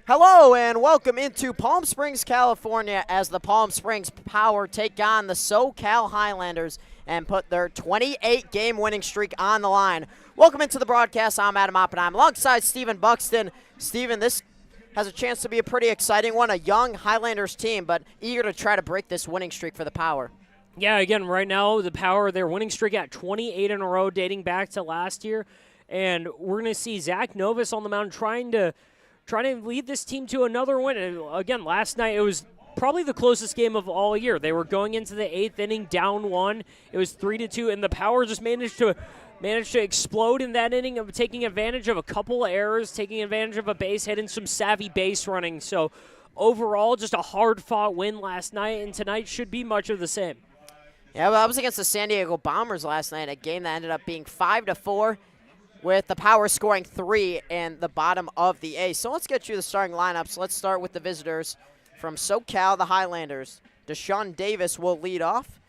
Hello and welcome into Palm Springs, California as the Palm Springs Power take on the Socal Highlanders and put their 28-game winning streak on the line. Welcome into the broadcast. I'm Adam Oppenheim alongside Stephen Buxton. Stephen, this has a chance to be a pretty exciting one, a young Highlanders team, but eager to try to break this winning streak for the Power. Yeah, again, right now, the Power, their winning streak at 28 in a row dating back to last year. And we're going to see Zach Novus on the mound trying to lead this team to another win. And again, last night it was probably the closest game of all year. They were going into the 8th inning down 1. It was 3-2, and the Power just managed to explode in that inning of taking advantage of a couple of errors, taking advantage of a base hit and some savvy base running. So overall, just a hard-fought win last night, and tonight should be much of the same. Yeah, well, I was against the San Diego Bombers last night, a game that ended up being 5-4. With the Power scoring 3 in the bottom of the 8th. So let's get you the starting lineups. Let's start with the visitors from Socal, the Highlanders. Deshaun Davis will lead off.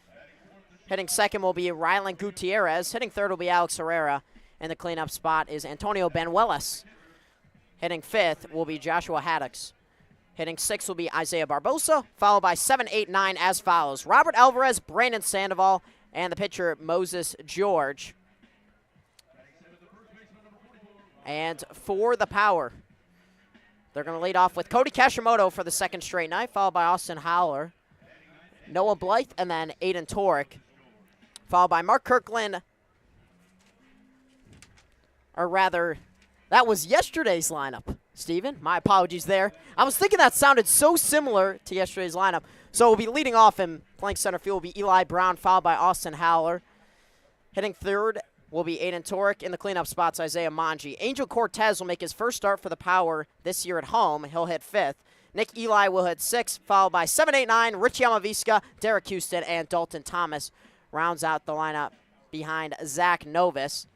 Hitting second will be Rylan Gutierrez. Hitting third will be Alex Herrera. And the cleanup spot is Antonio Benuelas. Hitting fifth will be Joshua Haddocks. Hitting sixth will be Isaiah Barbosa, followed by 7, 8, 9 as follows. Robert Alvarez, Brandon Sandoval, and the pitcher Moses George. And for the Power, they're going to lead off with Cody Kashimoto for the second straight night, followed by Austin Howler, Noah Blythe, and then Aiden Torek, followed by Mark Kirkland. Or rather, that was yesterday's lineup, Steven. My apologies there. I was thinking that sounded so similar to yesterday's lineup. So we'll be leading off in playing center field will be Eli Brown, followed by Austin Howler. Hitting third will be Aiden Torek. In the cleanup spots, Isaiah Manji. Angel Cortez will make his first start for the Power this year at home. He'll hit fifth. Nick Eli will hit sixth, followed by 7, 8, 9, Rich Yamaviska, Derek Houston, and Dalton Thomas rounds out the lineup behind Zach Novus.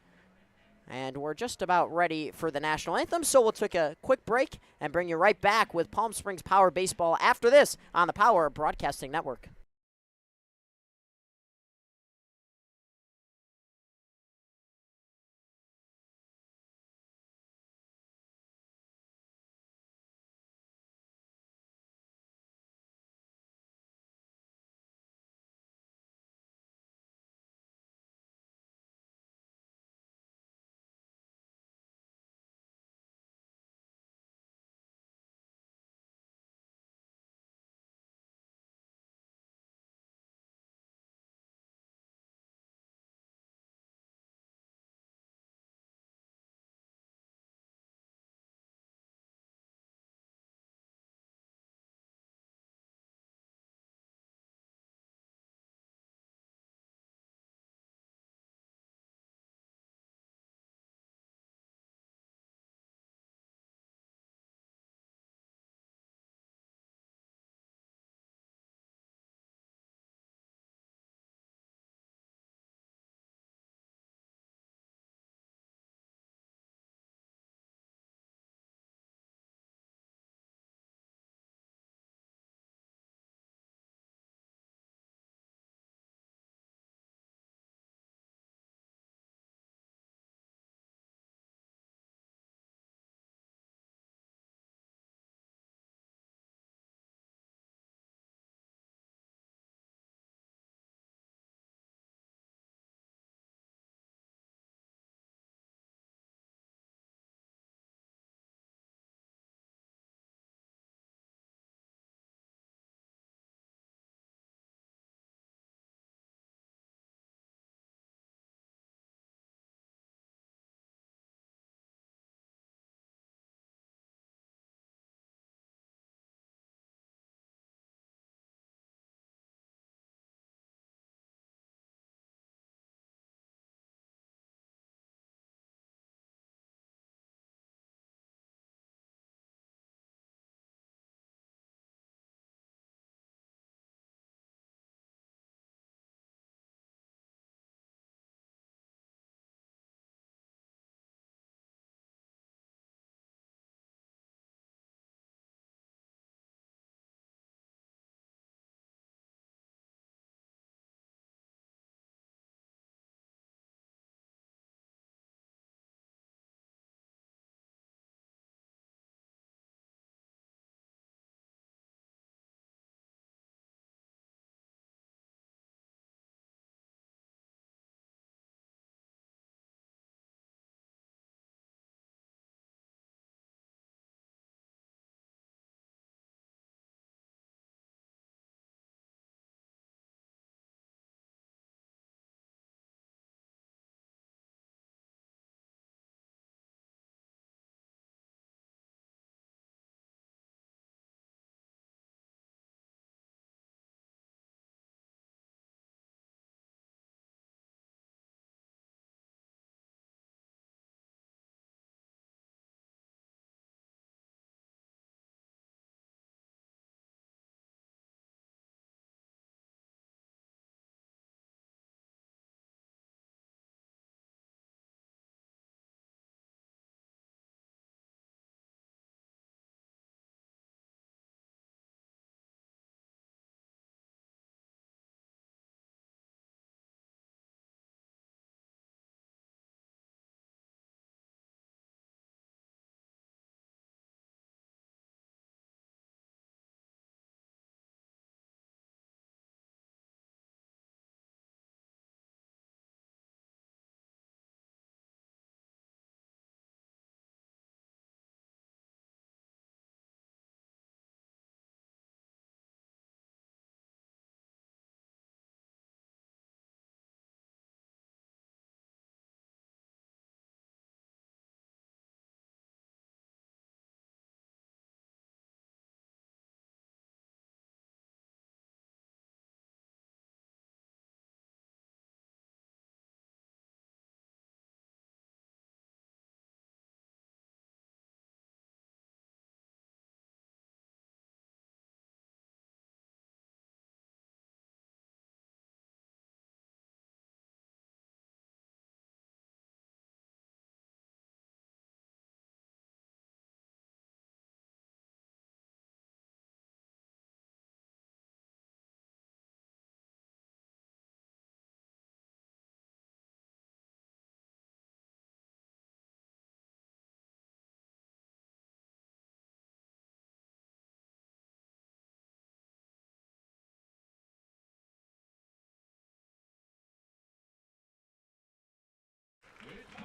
And we're just about ready for the national anthem, so we'll take a quick break and bring you right back with Palm Springs Power Baseball after this on the Power Broadcasting Network.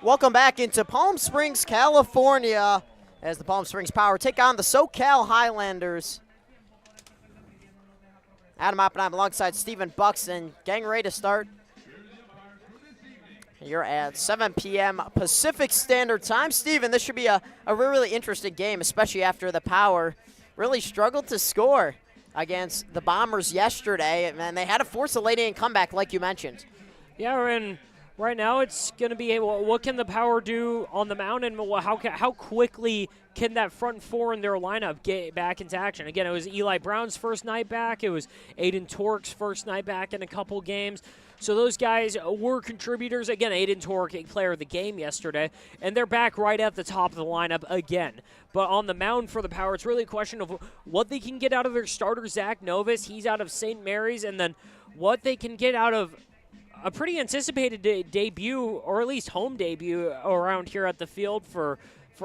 Welcome back into Palm Springs, California, as the Palm Springs Power take on the Socal Highlanders. Adam Oppenheim alongside Stephen Buxton, getting ready to start. You're at 7 p.m. Pacific Standard Time. Stephen, this should be a really interesting game, especially after the Power really struggled to score against the Bombers yesterday, and they had to force a late-inning comeback, like you mentioned. Yeah, and right now it's going to be what can the Power do on the mound, and how quickly can that front four in their lineup get back into action? Again, it was Eli Brown's first night back. It was Aiden Tork's first night back in a couple games. So those guys were contributors. Again, Aiden Tork, a player of the game yesterday, and they're back right at the top of the lineup again. But on the mound for the Power, it's really a question of what they can get out of their starter, Zach Novus. He's out of St. Mary's, and then what they can get out of a pretty anticipated debut, or at least home debut, around here at the field. For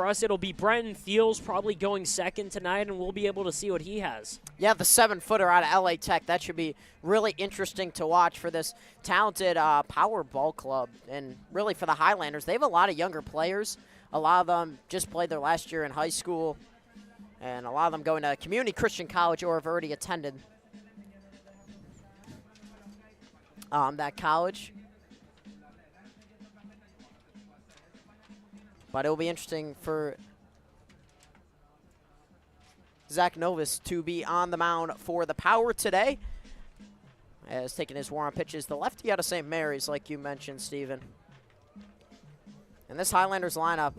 us, it'll be Brenton Thiels probably going second tonight, and we'll be able to see what he has. Yeah, the 7-footer out of LA Tech. That should be really interesting to watch for this talented Power ball club. And really for the Highlanders, they have a lot of younger players. A lot of them just played their last year in high school. And a lot of them going to community Christian college or have already attended that college. But it will be interesting for Zach Novus to be on the mound for the Power today. As taking his warm-up pitches, the lefty out of St. Mary's, like you mentioned, Stephen. And this Highlanders lineup,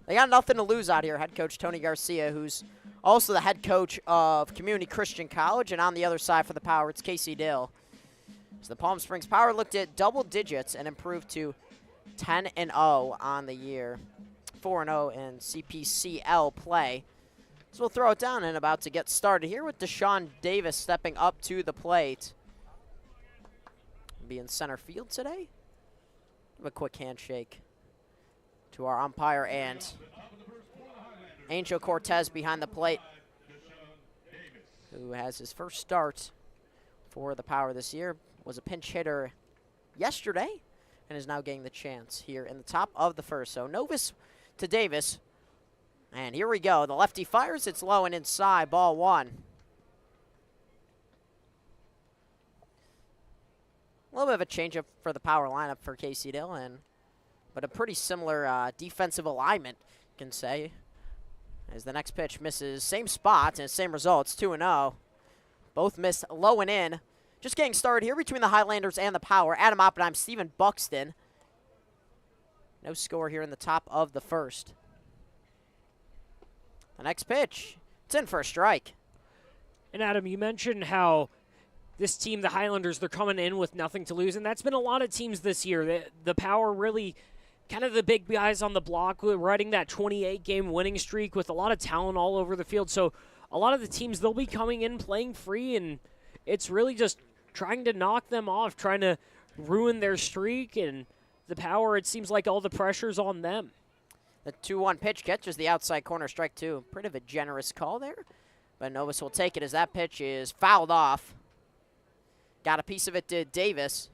they got nothing to lose out here. Head coach Tony Garcia, who's also the head coach of Community Christian College. And on the other side for the Power, it's Casey Dill. So the Palm Springs Power looked at double digits and improved to 10-0 on the year. 4-0 in CPCL play. So we'll throw it down and about to get started here with Deshaun Davis stepping up to the plate. Be in center field today. Give a quick handshake to our umpire and Angel Cortez behind the plate, who has his first start for the Power this year. Was a pinch hitter yesterday and is now getting the chance here in the top of the first. So Novus to Davis, and here we go. The lefty fires, it's low and inside, ball one. A little bit of a changeup for the Power lineup for Casey Dill, but a pretty similar defensive alignment, you can say, as the next pitch misses same spot and same results, 2-0. Both missed low and in. Just getting started here between the Highlanders and the Power. Adam Oppenheim, Stephen Buxton. No score here in the top of the first. The next pitch, it's in for a strike. And Adam, you mentioned how this team, the Highlanders, they're coming in with nothing to lose, and that's been a lot of teams this year. The Power really kind of the big guys on the block, riding that 28-game winning streak with a lot of talent all over the field. So a lot of the teams, they'll be coming in playing free, and it's really just trying to knock them off, trying to ruin their streak, and the Power, it seems like all the pressure's on them. The 2-1 pitch catches the outside corner, strike two. Pretty of a generous call there, but Novus will take it as that pitch is fouled off. Got a piece of it to Davis.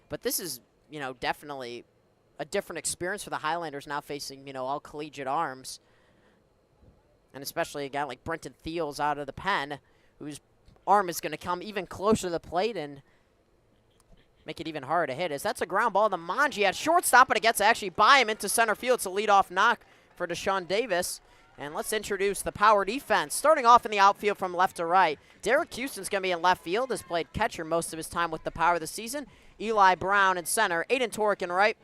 But this is, definitely a different experience for the Highlanders now facing, all collegiate arms. And especially a guy like Brenton Thiels out of the pen, whose arm is going to come even closer to the plate and make it even harder to hit. As that's a ground ball to Manji at shortstop, but it gets actually by him into center field. It's a leadoff knock for Deshaun Davis. And let's introduce the Power defense. Starting off in the outfield from left to right, Derek Houston's going to be in left field. Has played catcher most of his time with the Power this season. Eli Brown in center, Aiden Tork in right.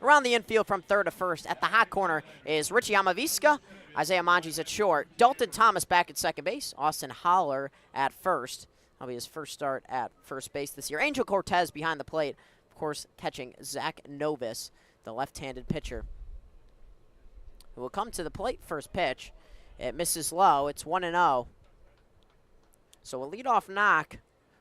Around the infield from third to first. At the hot corner is Richie Amavisca. Isaiah Manji's at short. Dalton Thomas back at second base. Austin Holler at first. That'll be his first start at first base this year. Angel Cortez behind the plate. Of course, catching Zach Novus, the left-handed pitcher, who will come to the plate first pitch. It misses low. It's 1-0. So a leadoff knock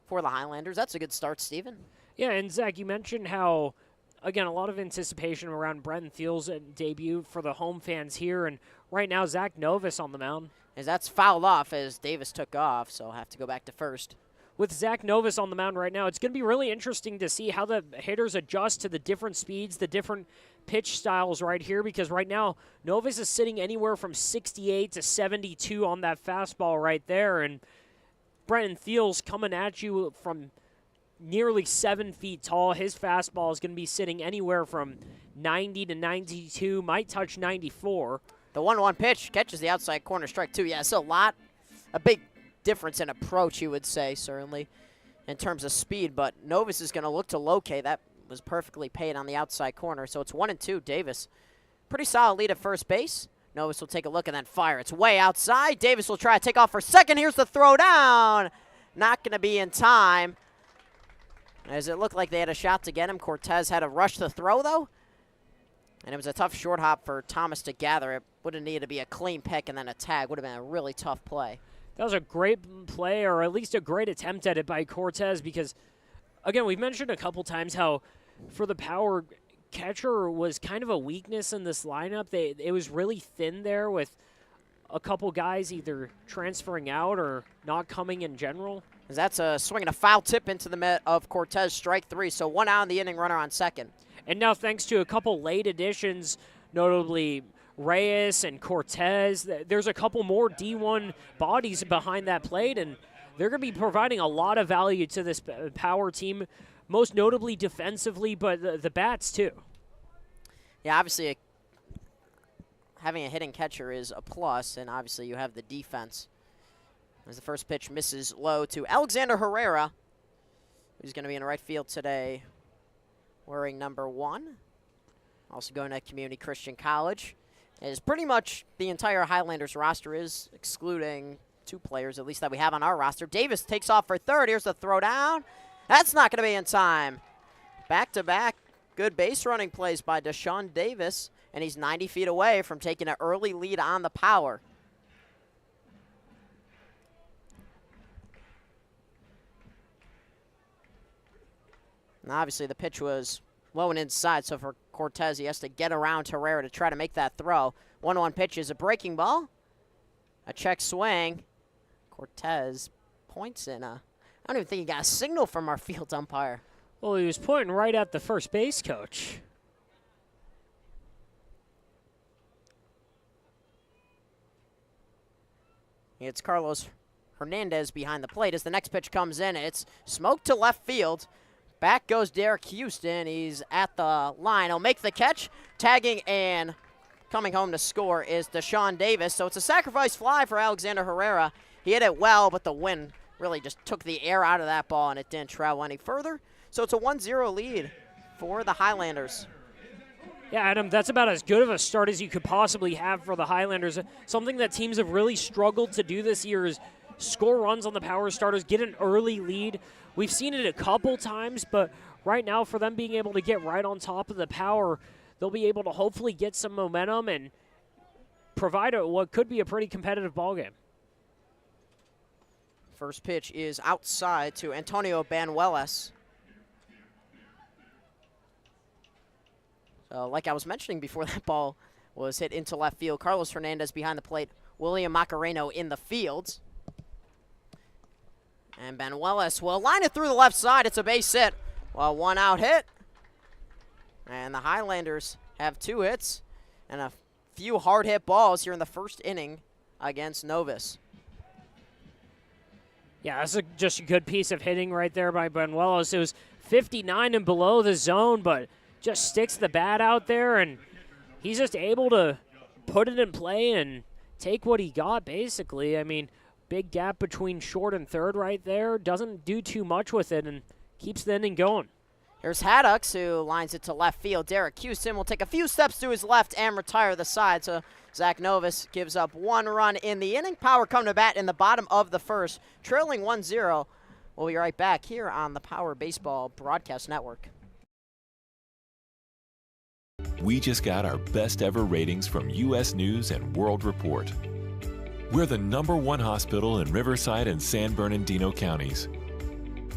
for the Highlanders. That's a good start, Stephen. Yeah, and Zach, you mentioned how, again, a lot of anticipation around Brenton Thiels' debut for the home fans here, and right now Zach Novus on the mound. As that's fouled off as Davis took off, so I'll have to go back to first. with Zach Novus on the mound right now, it's going to be really interesting to see how the hitters adjust to the different speeds, the different pitch styles right here, because right now Novus is sitting anywhere from 68 to 72 on that fastball right there, and Brenton Thiel's coming at you from nearly 7 feet tall. His fastball is going to be sitting anywhere from 90 to 92, might touch 94. The 1-1 pitch catches the outside corner, strike 2. Yeah, so a big difference in approach, you would say, certainly, in terms of speed. But Novus is going to look to locate. That was perfectly paid on the outside corner. So it's 1-2. Davis, pretty solid lead at first base. Novus will take a look and then fire. It's way outside. Davis will try to take off for second. Here's the throw down. Not going to be in time. As it looked like they had a shot to get him. Cortez had to rush the throw, though. And it was a tough short hop for Thomas to gather. It would have needed to be a clean pick and then a tag. Would have been a really tough play. That was a great play, or at least a great attempt at it by Cortez, because, again, we've mentioned a couple times how for the power, catcher was kind of a weakness in this lineup. It was really thin there with a couple guys either transferring out or not coming in general. That's a swing and a foul tip into the mitt of Cortez, strike 3. So 1 out in the inning, runner on second. And now thanks to a couple late additions, notably Reyes and Cortez, there's a couple more D1 bodies behind that plate, and they're going to be providing a lot of value to this power team, most notably defensively, but the bats too. Yeah, obviously having a hitting catcher is a plus, and obviously you have the defense. As the first pitch misses low to Alexander Herrera, who's going to be in right field today, wearing number 1. Also going to Community Christian College. Is pretty much the entire Highlanders roster is, excluding 2 players, at least that we have on our roster. Davis takes off for third. Here's the throw down. That's not going to be in time. Back-to-back good base running plays by Deshaun Davis, and he's 90 feet away from taking an early lead on the power. And obviously the pitch was low and inside, so for Cortez, he has to get around Herrera to try to make that throw. 1-1 pitch is a breaking ball. A check swing. Cortez points in. I don't even think he got a signal from our field umpire. Well, he was pointing right at the first base coach. It's Carlos Hernandez behind the plate as the next pitch comes in. It's smoked to left field. Back goes Derek Houston. He's at the line. He'll make the catch. Tagging and coming home to score is Deshaun Davis. So it's a sacrifice fly for Alexander Herrera. He hit it well, but the wind really just took the air out of that ball, and it didn't travel any further. So it's a 1-0 lead for the Highlanders. Yeah, Adam, that's about as good of a start as you could possibly have for the Highlanders. Something that teams have really struggled to do this year is score runs on the power starters, get an early lead. We've seen it a couple times, but right now for them being able to get right on top of the power, they'll be able to hopefully get some momentum and provide what could be a pretty competitive ballgame. First pitch is outside to Antonio Banuelos. So like I was mentioning before that ball was hit into left field, Carlos Hernandez behind the plate, William Macareno in the field. And Banuelos will line it through the left side. It's a base hit. Well, 1 out hit. And the Highlanders have 2 hits and a few hard hit balls here in the first inning against Novus. Yeah, that's just a good piece of hitting right there by Banuelos. It was 59 and below the zone, but just sticks the bat out there, and he's just able to put it in play and take what he got, basically. I mean, big gap between short and third right there. Doesn't do too much with it and keeps the inning going. Here's Haddux, who lines it to left field. Derek Houston will take a few steps to his left and retire the side. So Zach Novus gives up 1 run in the inning. Power come to bat in the bottom of the first, trailing 1-0. We'll be right back here on the Power Baseball Broadcast Network. We just got our best ever ratings from U.S. News and World Report. We're the #1 hospital in Riverside and San Bernardino counties.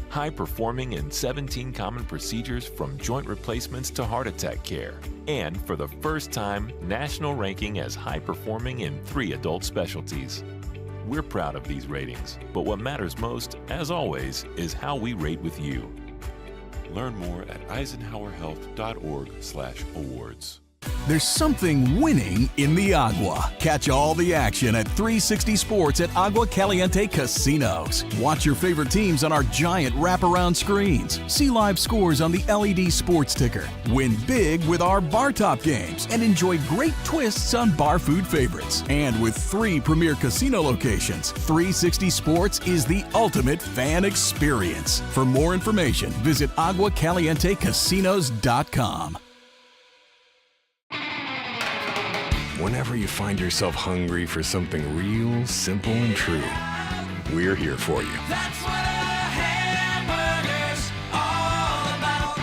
High performing in 17 common procedures from joint replacements to heart attack care. And for the first time, national ranking as high performing in 3 adult specialties. We're proud of these ratings, but what matters most, as always, is how we rate with you. Learn more at eisenhowerhealth.org/awards. There's something winning in the Agua. Catch all the action at 360 Sports at Agua Caliente Casinos. Watch your favorite teams on our giant wraparound screens. See live scores on the LED sports ticker. Win big with our bar top games and enjoy great twists on bar food favorites. And with 3 premier casino locations, 360 Sports is the ultimate fan experience. For more information, visit aguacalientecasinos.com. Whenever you find yourself hungry for something real, simple, and true, we're here for you. That's what a hamburger's all about.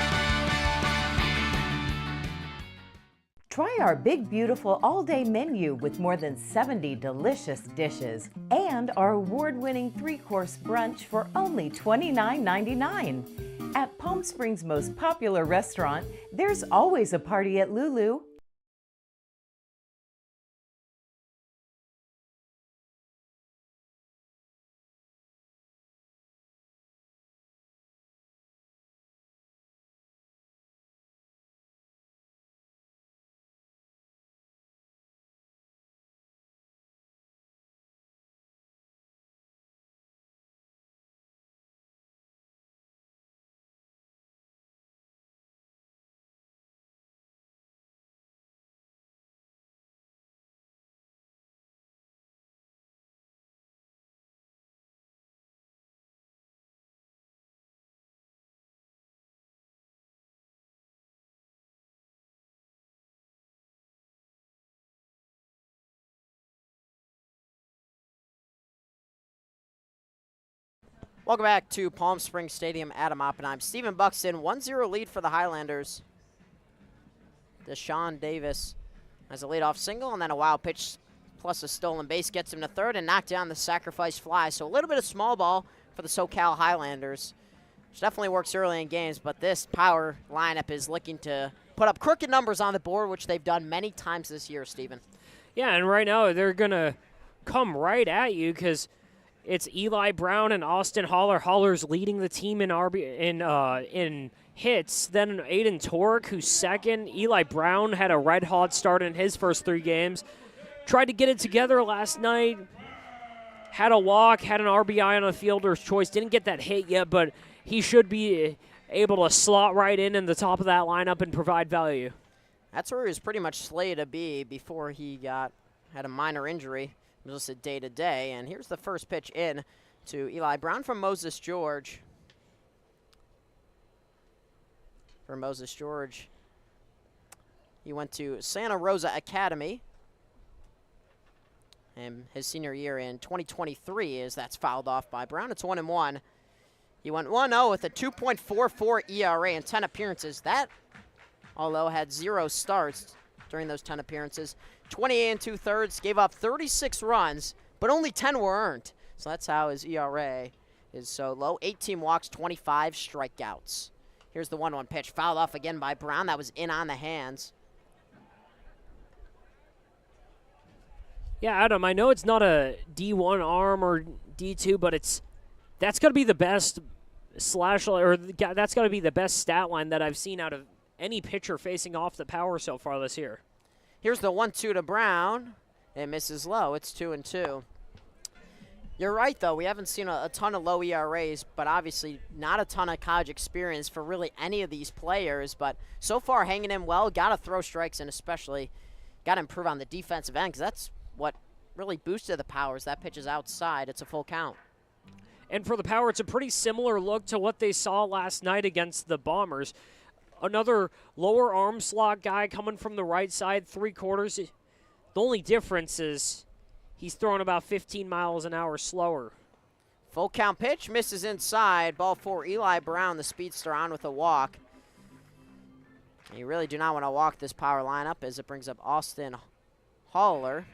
Try our big, beautiful all-day menu with more than 70 delicious dishes and our award-winning 3-course brunch for only $29.99. At Palm Springs' most popular restaurant, there's always a party at Lulu. Welcome back to Palm Springs Stadium. Adam Oppenheim, Stephen Buxton, 1-0 lead for the Highlanders. Deshaun Davis has a leadoff single, and then a wild pitch plus a stolen base gets him to third and knocked down the sacrifice fly. So a little bit of small ball for the Socal Highlanders, which definitely works early in games, but this power lineup is looking to put up crooked numbers on the board, which they've done many times this year, Stephen. Yeah, and right now they're going to come right at you because it's Eli Brown and Austin Holler. Holler's leading the team in hits. Then Aiden Torek, who's second. Eli Brown had a red-hot start in his first 3 games. Tried to get it together last night. Had a walk, had an RBI on a fielder's choice. Didn't get that hit yet, but he should be able to slot right in the top of that lineup and provide value. That's where he was pretty much slated to be before he had a minor injury. Listed day to day, and here's the first pitch in to Eli Brown from Moses George. For Moses George, he went to Santa Rosa Academy, and his senior year in 2023 that's fouled off by Brown. It's 1-1. He went 1-0 with a 2.44 ERA in 10 appearances. That, although had 0 starts during those 10 appearances. 28 2/3, gave up 36 runs, but only 10 were earned. So that's how his ERA is so low. 18 walks, 25 strikeouts. Here's the 1-1 pitch, fouled off again by Brown. That was in on the hands. Yeah, Adam, I know it's not a D1 arm or D2, but that's got to be the best that's got to be the best stat line that I've seen out of any pitcher facing off the power so far this year. Here's the 1-2 to Brown. It misses low. It's 2-2. You're right, though. We haven't seen a ton of low ERAs, but obviously not a ton of college experience for really any of these players. But so far, hanging in well. Got to throw strikes, and especially got to improve on the defensive end, because that's what really boosted the Powers. That pitch is outside. It's a full count. And for the Power, it's a pretty similar look to what they saw last night against the Bombers. Another lower arm slot guy coming from the right side, 3/4. The only difference is he's throwing about 15 miles an hour slower. Full count pitch, misses inside. Ball 4, Eli Brown, the speedster, on with a walk. You really do not want to walk this power lineup as it brings up Austin Holler.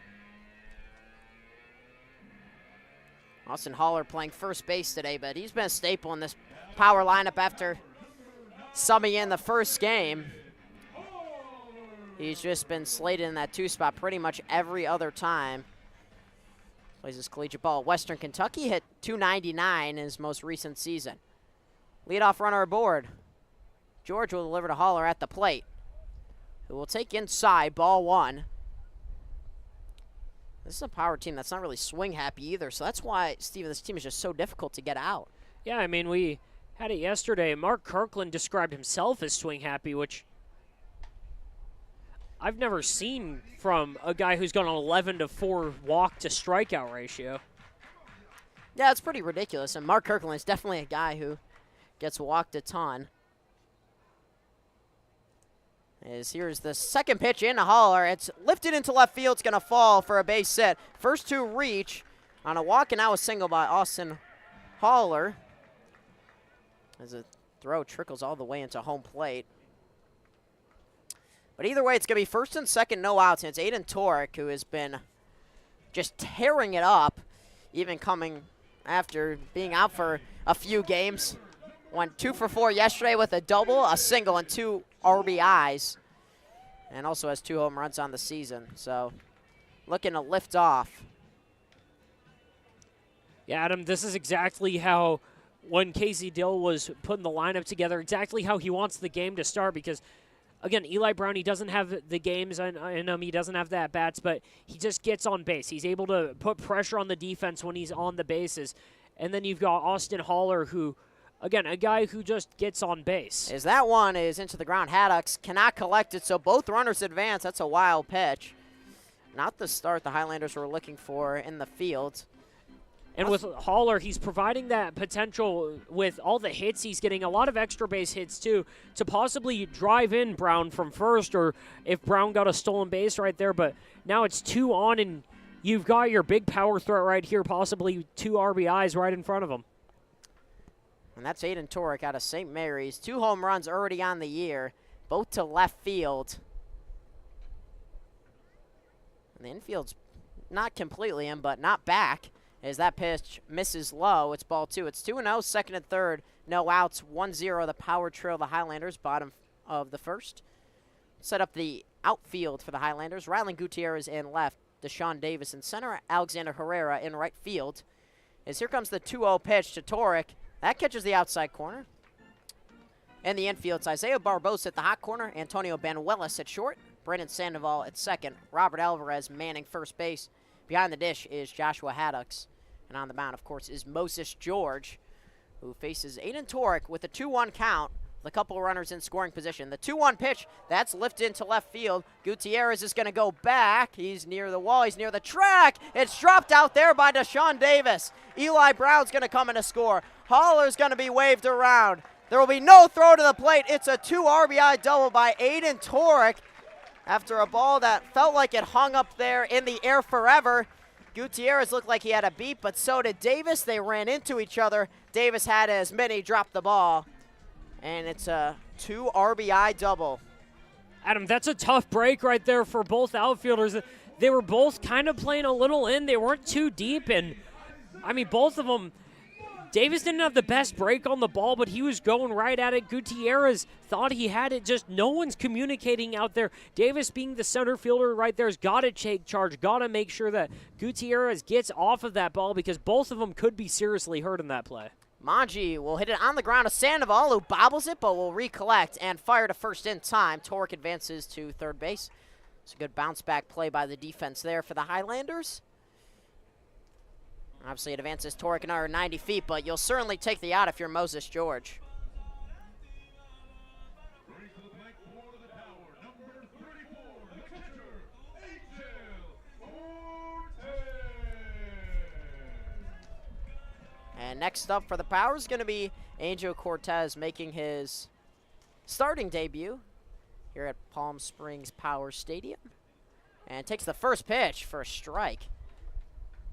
Austin Holler playing first base today, but he's been a staple in this power lineup after subbing in the first game. He's just been slated in that 2 spot pretty much every other time. Plays his collegiate ball at Western Kentucky. Hit .299 in his most recent season. Leadoff runner aboard. George will deliver to Haller at the plate, who will take inside, ball one. This is a power team that's not really swing happy either, so that's why, Steven, this team is just so difficult to get out. Yeah, I mean, we had it yesterday. Mark Kirkland described himself as swing happy, which I've never seen from a guy who's got an 11-4 walk to strikeout ratio. Yeah, it's pretty ridiculous, and Mark Kirkland is definitely a guy who gets walked a ton. Here's the second pitch into Haller. It's lifted into left field. It's going to fall for a base hit. First two reach on a walk, and now a single by Austin Haller. As the throw trickles all the way into home plate. But either way, it's going to be first and second, no outs, and it's Aiden Torek who has been just tearing it up, even coming after being out for a few games. Went 2 for 4 yesterday with a double, a single, and 2 RBIs. And also has 2 home runs on the season. So looking to lift off. Yeah, Adam, this is exactly how, when Casey Dill was putting the lineup together, exactly how he wants the game to start because, again, Eli Brown, he doesn't have the games in him. He doesn't have the at-bats, but he just gets on base. He's able to put pressure on the defense when he's on the bases. And then you've got Austin Haller, who, again, a guy who just gets on base. As that one is into the ground, Haddocks cannot collect it, so both runners advance. That's a wild pitch. Not the start the Highlanders were looking for in the field. And with Haller, he's providing that potential with all the hits. He's getting a lot of extra base hits, too, to possibly drive in Brown from first, or if Brown got a stolen base right there. But now it's 2 on, and you've got your big power threat right here, possibly 2 RBIs right in front of him. And that's Aiden Torek out of St. Mary's. 2 home runs already on the year, both to left field. And the infield's not completely in, but not back. As that pitch misses low, it's ball 2. It's 2-0, second and third. No outs, 1-0. The power trail the Highlanders, bottom of the first. Set up the outfield for the Highlanders. Rylan Gutierrez in left. Deshaun Davis in center. Alexander Herrera in right field. As here comes the 2-0 pitch to Torek. That catches the outside corner. In the infield, it's Isaiah Barbosa at the hot corner. Antonio Banuelos at short. Brandon Sandoval at second. Robert Alvarez manning first base. Behind the dish is Joshua Haddocks. And on the mound, of course, is Moses George, who faces Aiden Torek with a 2-1 count. The couple runners in scoring position. The 2-1 pitch, that's lifted into left field. Gutierrez is going to go back. He's near the wall. He's near the track. It's dropped out there by Deshaun Davis. Eli Brown's going to come in to score. Haller's going to be waved around. There will be no throw to the plate. It's a 2 RBI double by Aiden Torek after a ball that felt like it hung up there in the air forever. Gutierrez looked like he had a beat, but so did Davis. They ran into each other. Davis had as many drop the ball. And it's a 2 RBI double. Adam, that's a tough break right there for both outfielders. They were both kind of playing a little in. They weren't too deep. And, I mean, both of them, Davis didn't have the best break on the ball, but he was going right at it. Gutierrez thought he had it. Just no one's communicating out there. Davis, being the center fielder right there, has got to take charge, got to make sure that Gutierrez gets off of that ball because both of them could be seriously hurt in that play. Manji will hit it on the ground to Sandoval, who bobbles it, but will recollect and fire to first in time. Torek advances to third base. It's a good bounce-back play by the defense there for the Highlanders. Obviously, it advances Torek another 90 feet, but you'll certainly take the out if you're Moses George. And next up for the Power is going to be Angel Cortez making his starting debut here at Palm Springs Power Stadium. And takes the first pitch for a strike.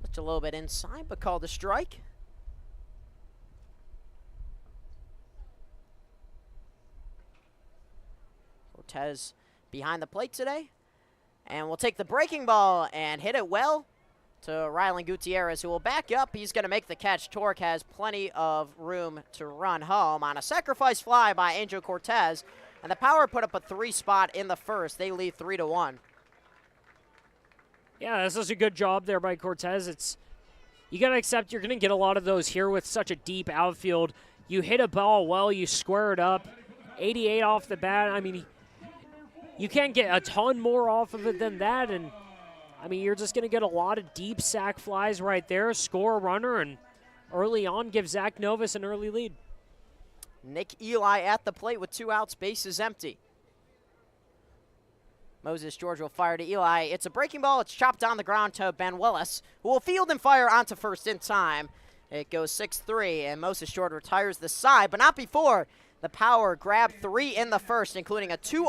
Looked a little bit inside, but called a strike. Cortez behind the plate today. And will take the breaking ball and hit it well to Rylan Gutierrez, who will back up. He's going to make the catch. Torek has plenty of room to run home on a sacrifice fly by Angel Cortez. And the Power put up a 3 spot in the first. They lead 3-1. Yeah, this is a good job there by Cortez. It's you got to accept you're going to get a lot of those here with such a deep outfield. You hit a ball well, you square it up. 88 off the bat. I mean, you can't get a ton more off of it than that. And, I mean, you're just going to get a lot of deep sac flies right there, score a runner, and early on give Zach Novus an early lead. Nick Eli at the plate with 2 outs, bases empty. Moses George will fire to Eli. It's a breaking ball. It's chopped on the ground to Ben Willis, who will field and fire onto first in time. It goes 6-3, and Moses George retires the side, but not before the Power grabbed 3 in the first, including a 2